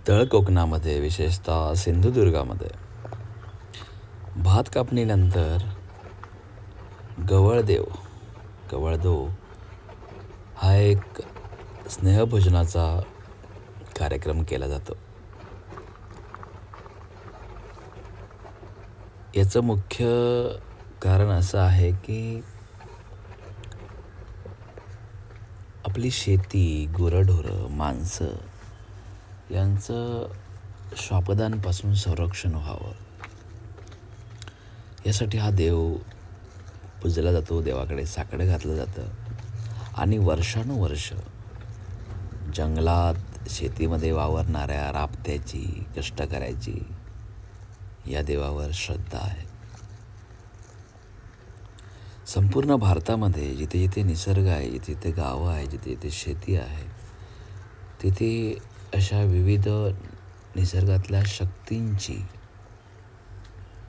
तळ कोकणामध्ये विशेषतः सिंधुदुर्गामध्ये भात कापणीनंतर गवळदेव गवळदो हा एक स्नेहभोजनाचा कार्यक्रम केला जातो. याचं मुख्य कारण असं आहे की आपली शेती, गुरंढोरं, माणसं यांचं श्वापदांपासून संरक्षण व्हावं यासाठी हा देव पूजला जातो. देवाकडे साकडं घातलं जातं आणि वर्षानुवर्ष जंगलात शेतीमध्ये वावरणाऱ्या राबत्याची, कष्टकऱ्याची या देवावर श्रद्धा आहे. संपूर्ण भारतामध्ये जिथे जिथे निसर्ग आहे, जिथे जिथे गावं आहे, जिथे जिथे शेती आहे, तिथे अशा विविध निसर्गातल्या शक्तींची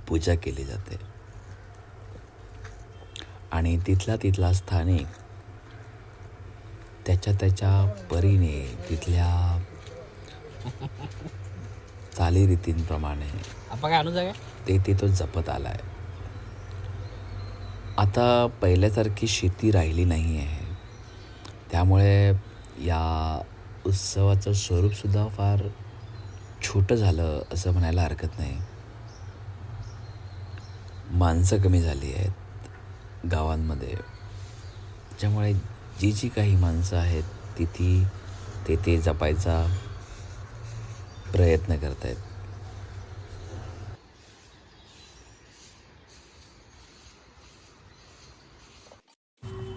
पूजा केली जाते आणि तिथला स्थानिक त्याच्या परीने तिथल्या चालीरीतींप्रमाणे ते तो जपत आला आहे. आता पहिल्यासारखी शेती राहिली नाही आहे, त्यामुळे या उत्सवाचं स्वरूपसुद्धा फार छोटं झालं असं म्हणायला हरकत नाही. माणसं कमी झाली आहेत गावांमध्ये, त्यामुळे जी काही माणसं आहेत ते जपायचा प्रयत्न करत आहेत.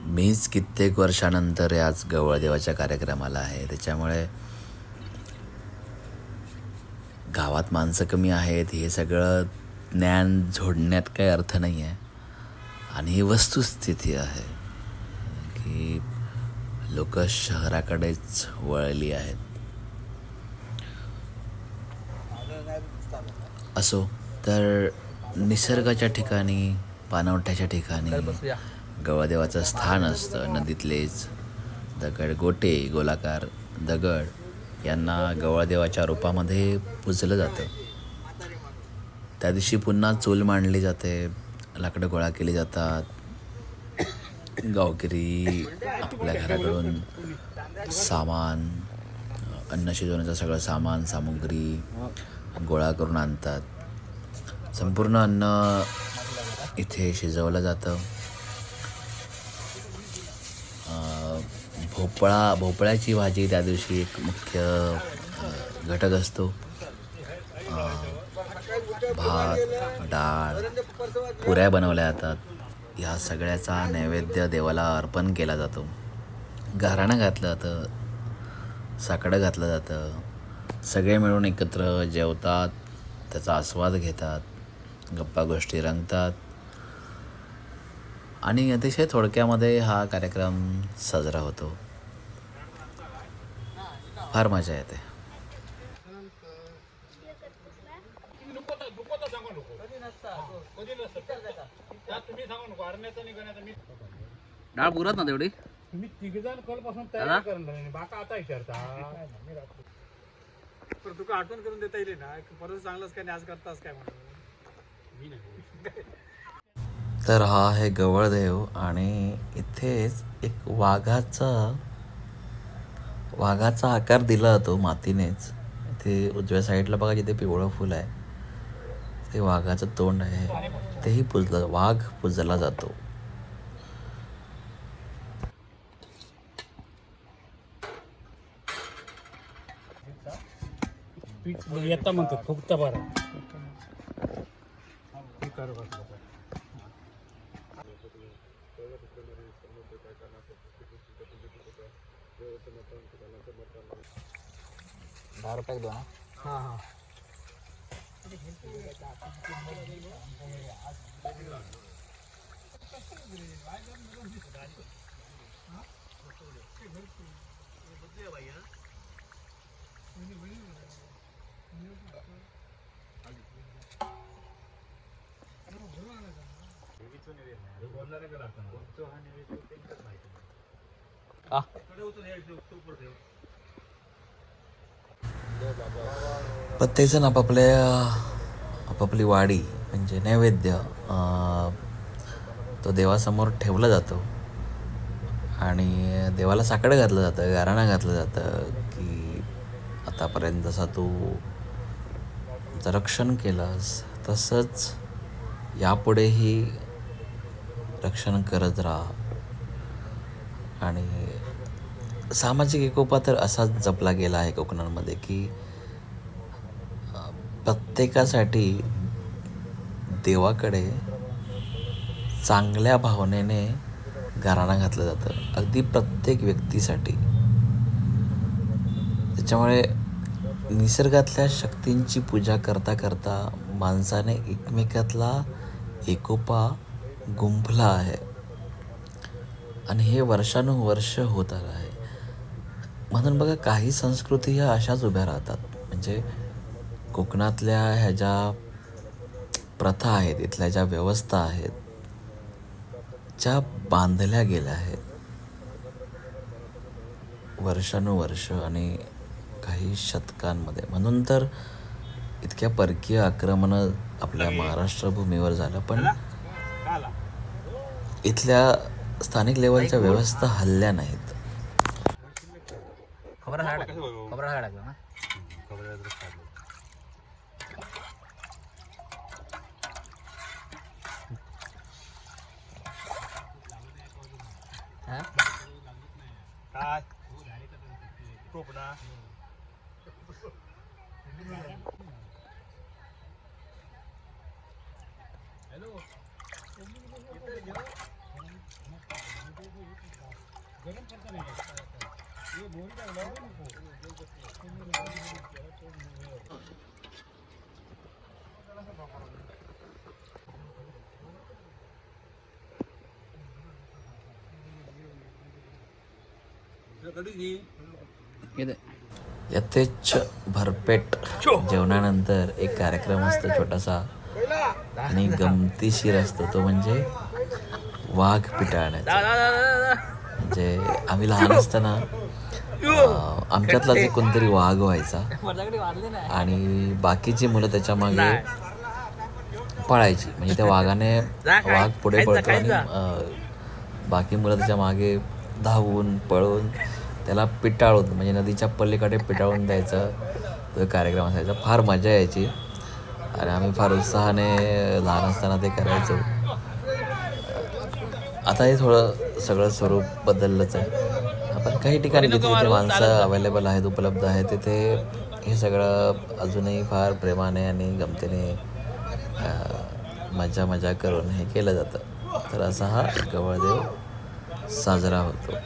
मीच कित्येक वर्षानंतर याच गवळदेवाच्या कार्यक्रमाला आहे, त्याच्यामुळे गावात माणसं कमी आहेत हे सगळं ज्ञान जोडण्यात काही अर्थ नाही आहे. आणि ही वस्तुस्थिती आहे की लोक शहराकडेच वळली आहेत. असो, तर निसर्गाच्या ठिकाणी, पाणवठ्याच्या ठिकाणी गवळदेवाचं स्थान असतं. नदीतलेच दगड, गोटे, गोलाकार दगड यांना गवळदेवाच्या रूपामध्ये पूजलं जातं. त्या दिवशी पुन्हा चूल मांडली जाते, लाकडं गोळा केली जातात. गावकरी आपल्या घराकडून सामान, अन्न शिजवण्याचं सगळं सामान, सामुग्री गोळा करून आणतात. संपूर्ण अन्न इथे शिजवलं जातं. भोपळ्याची भाजी त्या दिवशी एक मुख्य घटक असतो. भात, डाळ, पुऱ्या बनवल्या जातात. ह्या सगळ्याचा नैवेद्य देवाला अर्पण केला जातो. गाऱ्हाणं घातलं जातं, साकडं घातलं जातं. सगळे मिळून एकत्र जेवतात, त्याचा आस्वाद घेतात, गप्पा गोष्टी रंगतात आणि अतिशय थोडक्यामध्ये हा कार्यक्रम साजरा होतो. फार मजा येते. डाळ पुरत ना तेवढी. तुम्ही तिघजण कलपासून तयार करणार बाका आता विचारता तुका आठवण करून देता येईल ना. परत चांगलंच काय आज करतास काय म्हणून मी नाही. तर हा आहे गवळदेव आणि इथेच एक वाघाचा आकार दिला जातो मातीनेच. इथे उजव्या साईडला बघा जिथे पिवळं फुल आहे ते वाघाचं तोंड आहे, तेही वाघ पूजला जातो. येता म्हणतात फुगता बरं. ₹10 दो ना. हां हां दो बाबा प्रत्येकजण आपापली वाडी म्हणजे नैवेद्य तो देवासमोर ठेवला जातो आणि देवाला साकडं घातलं जातं, गाराणं घातलं जातं की आतापर्यंत जसा तू तुमचं रक्षण केलंस तसंच यापुढेही रक्षण करत राहा. आणि सामाजिक एकोपा तर असाच जपला गेला आहे कोकणामध्ये की प्रत्येकासाठी देवाकडे चांगल्या भावनेने गाराणं घातलं जातं, अगदी प्रत्येक व्यक्तीसाठी. त्याच्यामुळे निसर्गातल्या शक्तींची पूजा करता करता माणसाने एकमेकातला एकोपा गुंफला आहे आणि हे वर्षानुवर्ष होत आलं आहे. म्हणून बघा, काही संस्कृती ह्या अशाच उभ्या राहतात. म्हणजे कोकणातल्या ह्या ज्या प्रथा आहेत, इथल्या ज्या व्यवस्था आहेत, ज्या बांधल्या गेल्या आहेत वर्षानुवर्ष आणि काही शतकांमध्ये. म्हणून तर इतक्या परकीय आक्रमणं आपल्या महाराष्ट्र भूमीवर झालं, पण इथल्या स्थानिक लेवलच्या व्यवस्था हल्ल्या नाहीत. काय कोपडा यथेच्छ भरपेट जेवणानंतर एक कार्यक्रम असतो छोटासा आणि गमतीशीर असतो, तो म्हणजे वाघ पिटाळण्याचा. म्हणजे आम्ही लहान असताना आमच्यातला जे कोणतरी वाघ व्हायचा आणि बाकीची मुलं त्याच्या मागे पळायची. म्हणजे त्या वाघाने वाघ पुढे पळतो आणि बाकी मुलं त्याच्या मागे धावून पळून त्याला पिटाळून, म्हणजे नदीच्या पलीकडे पिटाळून द्यायचा तो कार्यक्रम असायचा. फार मजा यायची आणि आम्ही फार उत्साहाने लहान असताना ते करायचो. आता हे थोडं सगळं स्वरूप बदललंच आहे. पण काही ठिकाणी जिथे जिथे माणसं अवेलेबल आहेत, उपलब्ध आहेत, तिथे हे सगळं अजूनही फार प्रेमाने आणि गमतीने मजा करून हे केलं जातं. तर असा हा गवळदेव साजरा होतो.